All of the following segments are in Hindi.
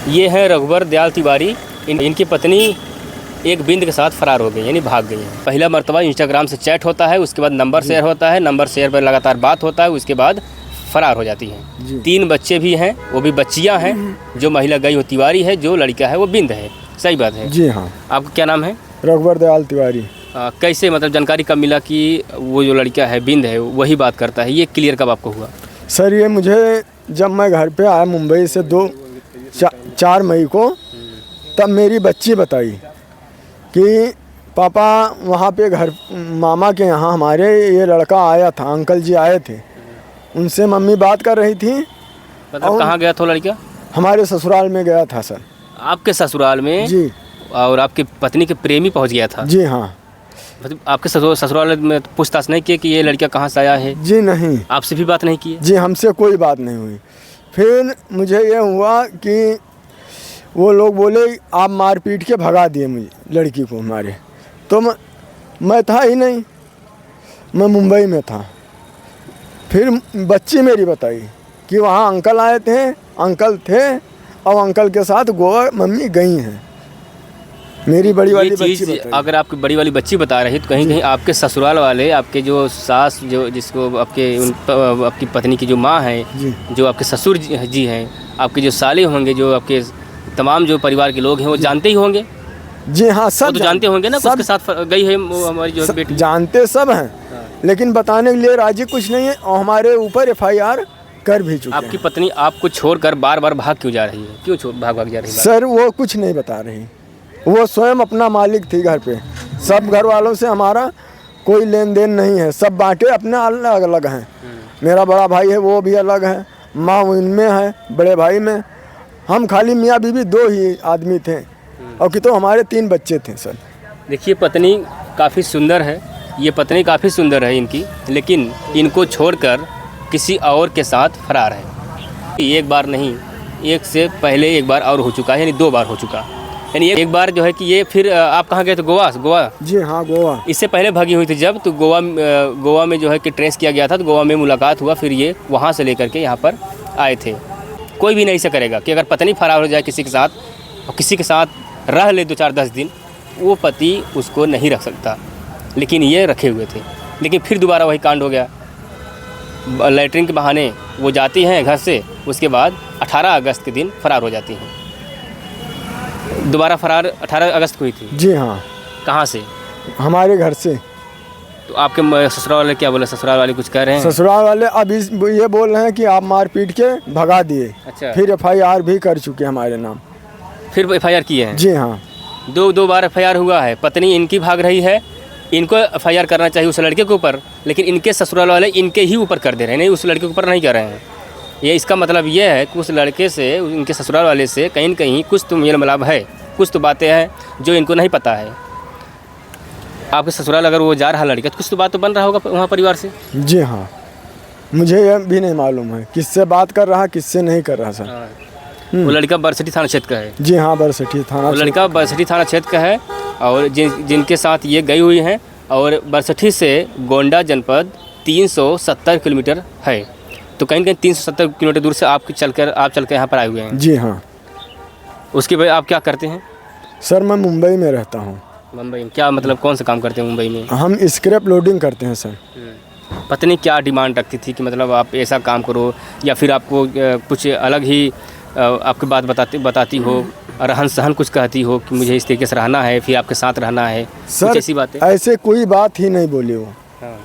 ये है रघुवर दयाल तिवारी। इनकी पत्नी एक बिंद के साथ फरार हो गई, यानी भाग गई है। पहला मर्तबा इंस्टाग्राम से चैट होता है, उसके बाद नंबर शेयर होता है, नंबर शेयर पर लगातार बात होता है, उसके बाद फरार हो जाती है। 3 बच्चे भी हैं, वो भी बच्चियां हैं। जो महिला गई वो तिवारी है, जो लड़का है वो बिंद है। सही बात है जी हाँ। आपका क्या नाम है? रघुवर दयाल तिवारी। कैसे मतलब जानकारी कब मिला कि वो जो लड़का है बिंद है वही बात करता है? ये क्लियर कब आपको हुआ? सर ये मुझे जब मैं घर पे आया मुंबई से 4 मई को, तब मेरी बच्ची बताई कि पापा वहाँ पे घर मामा के यहाँ हमारे ये लड़का आया था, अंकल जी आए थे, उनसे मम्मी बात कर रही थी। मतलब कहाँ गया था लड़का? हमारे ससुराल में गया था सर। आपके ससुराल में? जी। और आपकी पत्नी के प्रेमी पहुँच गया था? जी हाँ। मतलब आपके ससुराल में पूछताछ नहीं किए कि ये लड़का कहाँ से आया है? जी नहीं। आपसे भी बात नहीं की? जी हमसे कोई बात नहीं हुई। फिर मुझे ये हुआ कि वो लोग बोले आप मार पीट के भगा दिए मुझे, लड़की को हमारे। तो मैं था ही नहीं, मैं मुंबई में था। फिर बच्ची मेरी बताई कि वहाँ अंकल आए थे, अंकल थे और अंकल के साथ गोवा मम्मी गई हैं। मेरी बड़ी वाली बच्ची बताई। अगर आपकी बड़ी वाली बच्ची बता रही तो कहीं कहीं आपके ससुराल वाले, आपके जो सास, जो जिसको आपकी पत्नी की जो माँ है, जो आपके ससुर जी हैं, आपके जो साले होंगे, जो आपके तमाम जो परिवार के लोग हैं वो जानते ही होंगे। जी हाँ, सब तो जानते होंगे ना, उसके साथ गई है वो हमारी जो बेटी। जानते सब हैं। हाँ। लेकिन बताने के लिए राजी कुछ नहीं है और हमारे ऊपर FIR कर भी चुके हैं। आपकी पत्नी आपको छोड़कर बार बार भाग क्यों जा रही है? क्यों भाग जा रही है? सर वो कुछ नहीं बता रही। वो स्वयं अपना मालिक थी घर पे। सब घर वालों से हमारा कोई लेन देन नहीं है, सब बांटे अपने अलग अलग हैं। मेरा बड़ा भाई है वो भी अलग है, माँ उनमें है, बड़े भाई में। हम खाली मियाँ बीवी 2 ही आदमी थे और कि तो हमारे 3 बच्चे थे सर। देखिए पत्नी काफ़ी सुंदर है, ये पत्नी काफ़ी सुंदर है इनकी, लेकिन इनको छोड़कर किसी और के साथ फरार है। एक बार नहीं, एक से पहले एक बार और हो चुका है, यानी 2 बार हो चुका। यानी एक बार जो है कि ये फिर आप कहाँ गए थे? गोवा? जी हाँ, गोवा। इससे पहले भागी हुई थी जब, तो गोवा में जो है कि ट्रेस किया गया था, तो गोवा में मुलाकात हुआ, फिर ये वहाँ से लेकर के यहाँ पर आए थे। कोई भी नहीं ऐसा करेगा कि अगर पत्नी फरार हो जाए किसी के साथ और किसी के साथ रह ले 2-4-10 दिन, वो पति उसको नहीं रख सकता, लेकिन ये रखे हुए थे। लेकिन फिर दोबारा वही कांड हो गया। लैट्रिन के बहाने वो जाती हैं घर से, उसके बाद 18 अगस्त के दिन फरार हो जाती हैं। दोबारा फरार 18 अगस्त को हुई थी? जी हाँ। कहाँ से? हमारे घर से। तो आपके ससुराल वाले क्या बोले? ससुराल वाले कुछ कह रहे हैं? ससुराल वाले अभी ये बोल रहे हैं कि आप मार पीट के भगा दिए। अच्छा। फिर FIR भी कर चुके हमारे नाम। फिर FIR किए हैं? जी हाँ। 2 बार FIR हुआ है। पत्नी इनकी भाग रही है, इनको FIR करना चाहिए उस लड़के के ऊपर, लेकिन इनके ससुराल वाले इनके ही ऊपर कर दे रहे हैं, नहीं उस लड़के के ऊपर नहीं कर रहे हैं। ये इसका मतलब ये है कि उस लड़के से, उनके ससुराल वाले से कहीं न कहीं कुछ तो मेल मिलाप है, कुछ तो बातें हैं जो इनको नहीं पता है। आपके ससुराल अगर वो जा रहा लड़का तो कुछ तो बात तो बन रहा होगा वहाँ परिवार से? जी हाँ, मुझे यह भी नहीं मालूम है किससे बात कर रहा, किससे नहीं कर रहा सर। वो लड़का बरसठी थाना क्षेत्र का है? जी हाँ, बरसठी थाना। वो लड़का बरसठी थाना क्षेत्र का है और जिनके साथ ये गई हुई हैं, और बरसठी से गोंडा जनपद 370 किलोमीटर है। तो कहीं 370 किलोमीटर दूर से आप चल कर यहाँ पर आए हुए हैं? जी हाँ। उसके बाद आप क्या करते हैं? सर मैं मुंबई में रहता हूँ। मुंबई में क्या मतलब कौन सा काम करते हैं मुंबई में? हम स्क्रैप लोडिंग करते हैं सर। पत्नी क्या डिमांड रखती थी कि मतलब आप ऐसा काम करो, या फिर आपको कुछ अलग ही आपकी बात बताती हो, रहन सहन कुछ कहती हो कि मुझे इस तरीके से रहना है, फिर आपके साथ रहना है? सर ऐसी बात है? ऐसे कोई बात ही नहीं बोली वो। हाँ।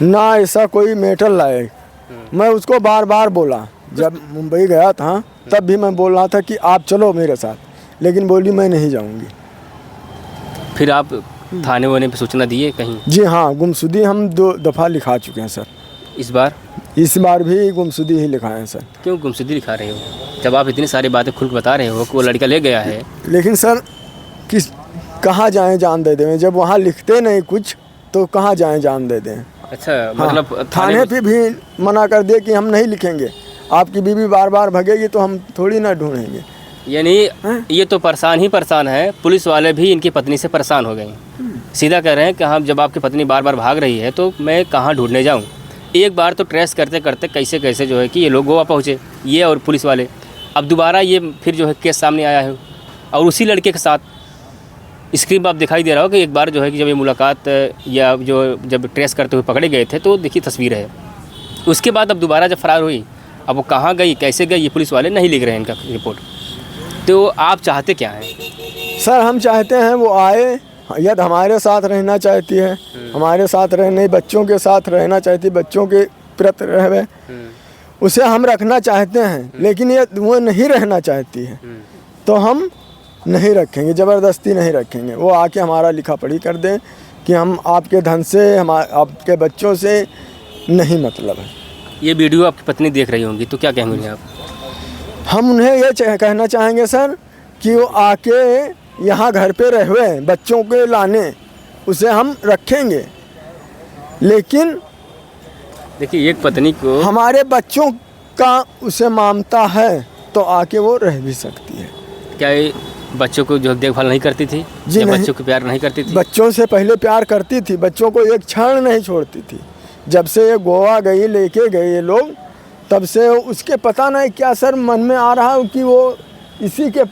ना ऐसा कोई मैटर लाए। मैं उसको बार बार बोला, जब मुंबई गया था तब भी मैं बोल रहा था कि आप चलो मेरे साथ, लेकिन बोली मैं नहीं जाऊंगी। फिर आप थाने वाने पे सूचना दिए कहीं? जी हाँ, गुमशुदी हम 2 दफ़ा लिखा चुके हैं सर। इस बार भी गुमशुदी ही लिखाए हैं सर। क्यों गुमशुदी लिखा रहे हो जब आप इतनी सारी बातें खुल के बता रहे हो कि वो लड़का ले गया है? लेकिन सर कहाँ जाएँ जान दे दें, जब वहाँ लिखते नहीं कुछ तो कहाँ जाएँ जान दे दें। अच्छा, मतलब हाँ, थाने पे भी मना कर दिए कि हम नहीं लिखेंगे, आपकी बीवी बार बार भगेगी तो हम थोड़ी ना ढूंढेंगे। यानी ये तो परेशान ही परेशान है, पुलिस वाले भी इनकी पत्नी से परेशान हो गए। सीधा कह रहे हैं कि हम जब आपकी पत्नी बार बार भाग रही है तो मैं कहाँ ढूंढने जाऊँ। एक बार तो ट्रेस करते करते कैसे जो है कि ये लोग गोवा पहुँचे, ये और पुलिस वाले। अब दोबारा ये फिर जो है केस सामने आया है और उसी लड़के के साथ स्क्रीन पर आप दिखाई दे रहा हो कि एक बार जो है कि जब ये मुलाकात या जो जब ट्रेस करते हुए पकड़े गए थे तो देखिए तस्वीर है। उसके बाद अब दोबारा जब फरार हुई, अब वो कहाँ गई कैसे गई ये पुलिस वाले नहीं लिख रहे हैं इनका रिपोर्ट। तो आप चाहते क्या हैं? सर हम चाहते हैं वो आए, यदि हमारे साथ रहना चाहती है, हमारे साथ रहने, बच्चों के साथ रहना चाहती, बच्चों के प्रति रहे, उसे हम रखना चाहते हैं, लेकिन ये वो नहीं रहना चाहती है तो हम नहीं रखेंगे, ज़बरदस्ती नहीं रखेंगे। वो आके हमारा लिखा पढ़ी कर दें कि हम आपके धन से, हम आपके बच्चों से नहीं मतलब है। ये वीडियो आपकी पत्नी देख रही होंगी तो क्या कहेंगे आप? हम उन्हें ये कहना चाहेंगे सर कि वो आके यहाँ घर पे रहे, बच्चों के लाने उसे हम रखेंगे, लेकिन देखिए एक पत्नी को हमारे बच्चों का उसे ममता है तो आके वो रह भी सकती है। क्या ये बच्चों को जो देखभाल नहीं करती थी जी या नहीं। बच्चों को प्यार नहीं करती थी? बच्चों से पहले प्यार करती थी, बच्चों को एक क्षण नहीं छोड़ती थी। जब से ये गोवा गई, लेके गए ये लोग, तब से उसके पता नहीं क्या सर मन में आ रहा कि वो इसी के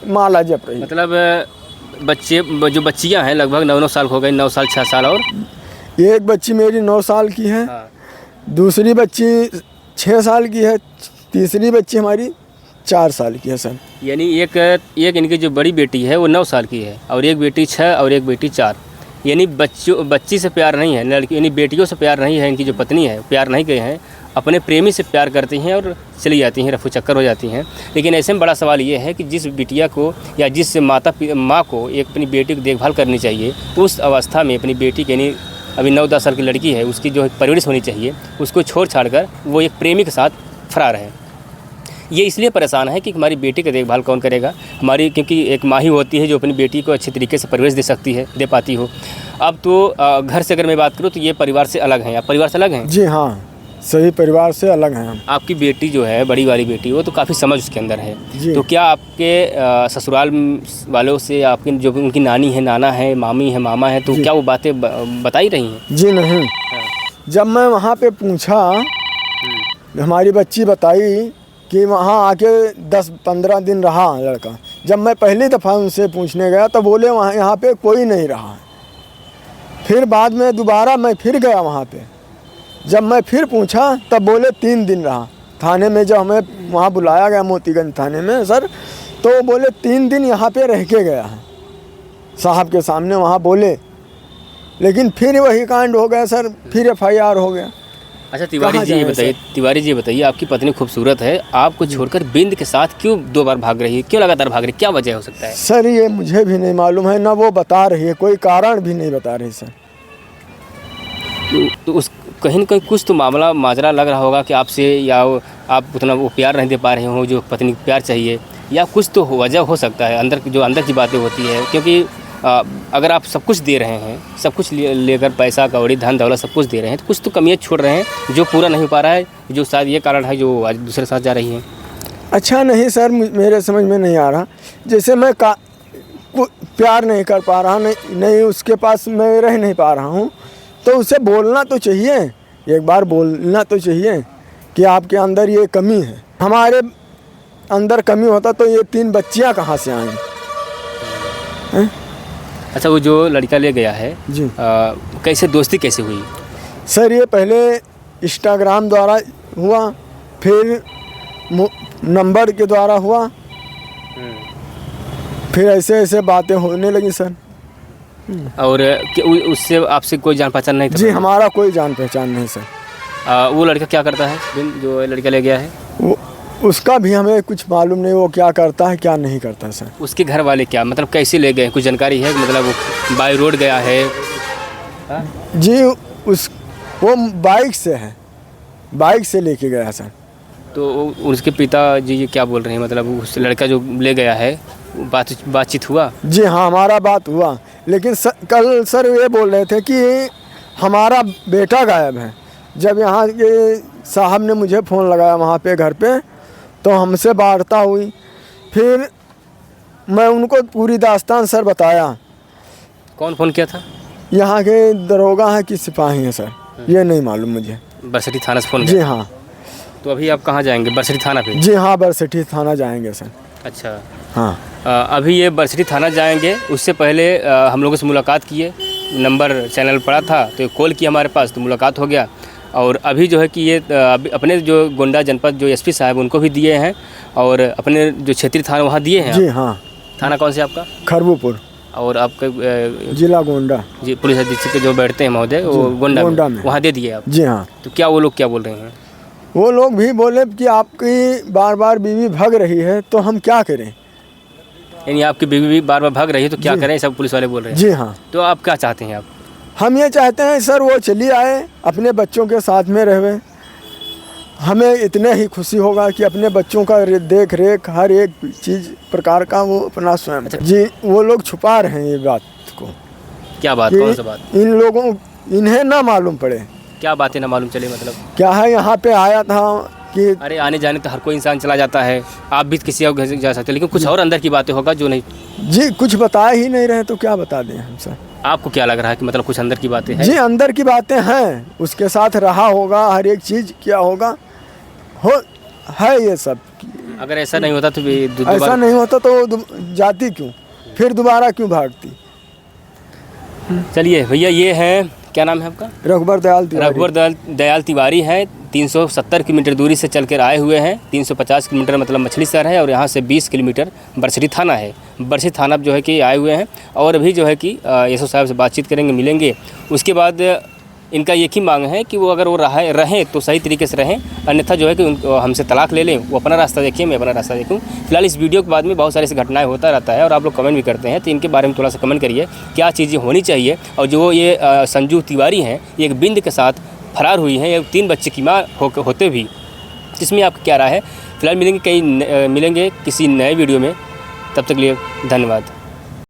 माला जप रही। मतलब बच्चे जो बच्चियां हैं लगभग 9 साल हो गए, 9 साल 6 साल, और एक बच्ची मेरी 9 साल की है, हाँ। दूसरी बच्ची 6 साल की है, तीसरी बच्ची हमारी 4 साल की है सर। यानी एक इनकी जो बड़ी बेटी है वो 9 साल की है और एक बेटी 6 और एक बेटी 4। यानी बच्ची से प्यार नहीं है, लड़की यानी बेटियों से प्यार नहीं है। इनकी जो पत्नी है प्यार नहीं गए हैं, अपने प्रेमी से प्यार करती हैं और चली जाती हैं, रफू चक्कर हो जाती हैं। लेकिन ऐसे में बड़ा सवाल ये है कि जिस बिटिया को या जिस माँ को एक अपनी बेटी की देखभाल करनी चाहिए, उस अवस्था में अपनी बेटी के यानी अभी 9-10 साल की लड़की है, उसकी जो परवरिश होनी चाहिए, उसको छोड़ छाड़ कर वो एक प्रेमी के साथ फरार है। ये इसलिए परेशान है कि हमारी बेटी की देखभाल कौन करेगा हमारी, क्योंकि एक माँ ही होती है जो अपनी बेटी को अच्छे तरीके से परवरिश दे सकती है, दे पाती हो। अब तो घर से अगर मैं बात करूँ तो ये परिवार से अलग हैं। आप परिवार से अलग हैं? जी हाँ, सही परिवार से अलग हैं हम। आपकी बेटी जो है, बड़ी वाली बेटी, वो तो काफ़ी समझ उसके अंदर है। जी। तो क्या आपके ससुराल वालों से आपकी जो उनकी नानी है, नाना है, मामी है, मामा है, तो क्या वो बातें बताई रही हैं? जी नहीं। जब मैं वहाँ पे पूछा, हमारी बच्ची बताई कि वहाँ आके 10-15 दिन रहा लड़का। जब मैं पहली दफ़ा उनसे पूछने गया तो बोले वहाँ यहाँ पे कोई नहीं रहा। फिर बाद में दोबारा मैं फिर गया वहाँ पे, जब मैं फिर पूछा तब बोले 3 दिन रहा। थाने में जब हमें वहाँ बुलाया गया मोतीगंज थाने में सर, तो बोले 3 दिन यहाँ पे रह के गया है साहब के सामने, वहाँ बोले। लेकिन फिर वही कांड हो गया सर, फिर FIR हो गया। अच्छा तिवारी जी ये बताइए, आपकी पत्नी खूबसूरत है, आपको छोड़कर बिंद के साथ क्यों 2 बार भाग रही है, क्यों लगातार भाग रही है, क्या वजह हो सकता है? सर ये मुझे भी नहीं मालूम है, ना वो बता रही है, कोई कारण भी नहीं बता रही सर। तो उस कहीं न कहीं कुछ तो माजरा लग रहा होगा कि आपसे, या आप उतना वो प्यार नहीं दे पा रहे हो जो पत्नी को प्यार चाहिए, या कुछ तो वजह हो सकता है अंदर की बातें होती है। क्योंकि अगर आप सब कुछ दे रहे हैं, सब कुछ लेकर पैसा कौड़ी धन दौलत सब कुछ दे रहे हैं, तो कुछ तो कमियाँ छोड़ रहे हैं जो पूरा नहीं हो पा रहा है, जो शायद ये कारण है जो आज दूसरे साथ जा रही है। अच्छा नहीं सर, मेरे समझ में नहीं आ रहा। जैसे मैं प्यार नहीं कर पा रहा, नहीं उसके पास मैं रह नहीं पा रहा हूँ, तो उसे बोलना तो चाहिए, एक बार बोलना तो चाहिए कि आपके अंदर ये कमी है। हमारे अंदर कमी होता तो ये 3 बच्चियाँ कहाँ से आएँ? अच्छा वो जो लड़का ले गया है जी, कैसे दोस्ती कैसे हुई? सर ये पहले इंस्टाग्राम द्वारा हुआ, फिर नंबर के द्वारा हुआ, फिर ऐसे ऐसे बातें होने लगी सर। और उससे आपसे कोई जान पहचान नहीं था? जी हमारा कोई जान पहचान नहीं सर। वो लड़का क्या करता है जो लड़का ले गया है? वो उसका भी हमें कुछ मालूम नहीं, वो क्या करता है क्या नहीं करता सर। उसके घर वाले क्या मतलब कैसे ले गए, कुछ जानकारी है? मतलब वो बाय रोड गया है? जी वो बाइक से है, बाइक से लेके गया सर। तो उसके पिताजी ये क्या बोल रहे हैं, मतलब उस लड़का जो ले गया है बातचीत हुआ? जी हाँ हमारा बात हुआ, लेकिन कल सर ये बोल रहे थे कि हमारा बेटा गायब है। जब यहाँ के साहब ने मुझे फ़ोन लगाया वहाँ पे घर पे, तो हमसे वार्ता हुई, फिर मैं उनको पूरी दास्तान सर बताया। कौन फ़ोन किया था? यहाँ के दरोगा हैं कि सिपाही हैं सर, ये नहीं मालूम मुझे। बरसठी थाना से फ़ोन? जी हाँ, तो अभी आप कहाँ जाएंगे? बरसठी थाना पे? जी हाँ, बरसठी थाना जाएंगे सर। अच्छा। हाँ। अभी ये बरसठी थाना जाएंगे, उससे पहले हम लोगों से मुलाकात किए, नंबर चैनल पड़ा था तो कॉल किया हमारे पास, तो मुलाकात हो गया। और अभी जो है कि ये अपने जो गोंडा जनपद जो एसपी साहब उनको भी दिए हैं, और अपने जो क्षेत्रीय थाना वहाँ दिए हैं। जी हाँ। थाना कौन से आपका? खरबूपुर। और आपका जिला गोंडा। जी, पुलिस अधीक्षक जो बैठते हैं महोदय, वो गोंडा में वहाँ दे दिए आप? जी हाँ। तो क्या वो लोग क्या बोल रहे हैं? वो लोग भी बोले कि आपकी बार बार बीवी भाग रही है तो हम क्या करें। यानी आपकी बीवी भी बार बार भाग रही है तो क्या करें, सब पुलिस वाले बोल रहे हैं? जी हाँ। तो आप क्या चाहते हैं? आप? हम ये चाहते हैं सर वो चली आए, अपने बच्चों के साथ में रहे, हमें इतने ही खुशी होगा कि अपने बच्चों का देख रेख हर एक चीज़ प्रकार का वो अपना स्वयं। अच्छा। जी, वो लोग छुपा रहे हैं ये बात को। क्या बात? कौन सा बात? इन लोगों इन्हें ना मालूम पड़े। क्या बातें ना मालूम चले? मतलब क्या है, यहाँ पे आया था कि अरे आने जाने तो हर कोई इंसान चला जाता है, आप भी किसी और घर जा सकते हैं, लेकिन कुछ और अंदर की बातें होगा जो नहीं। जी, कुछ बता ही नहीं रहे तो क्या बता दें हम सर। आपको क्या लग रहा है कि मतलब कुछ अंदर की बातें हैं? जी, अंदर की बातें हैं, उसके साथ रहा होगा, हर एक चीज़ क्या होगा है ये सब। अगर ऐसा नहीं होता तो ऐसा नहीं होता तो जाती क्यों, फिर दोबारा क्यों भागती। चलिए भैया, ये है, क्या नाम है आपका? रघुबर दयाल तिवारी हैं। 370 किलोमीटर दूरी से चल कर आए हुए हैं। 350 किलोमीटर मतलब मछली शहर है, और यहाँ से 20 किलोमीटर बरसठी थाना है। बरसठी थाना जो है कि आए हुए हैं, और अभी जो है कि एसओ साहब से बातचीत करेंगे, मिलेंगे। उसके बाद इनका एक ही मांग है कि वो अगर वो रहें तो सही तरीके से रहें, अन्यथा जो है कि उनको हमसे तलाक ले लें। वो अपना रास्ता देखें, मैं अपना रास्ता देखूं। फिलहाल इस वीडियो के बाद में बहुत सारी ऐसी घटनाएं होता रहता है, और आप लोग कमेंट भी करते हैं, तो इनके बारे में थोड़ा सा कमेंट करिए, क्या चीज़ें होनी चाहिए। और जो ये संजू तिवारी हैं, ये एक बिंद के साथ फरार हुई हैं, ये 3 बच्चे की माँ होते भी, इसमें आपका क्या राय है? फिलहाल मिलेंगे किसी नए वीडियो में, तब तक के लिए धन्यवाद।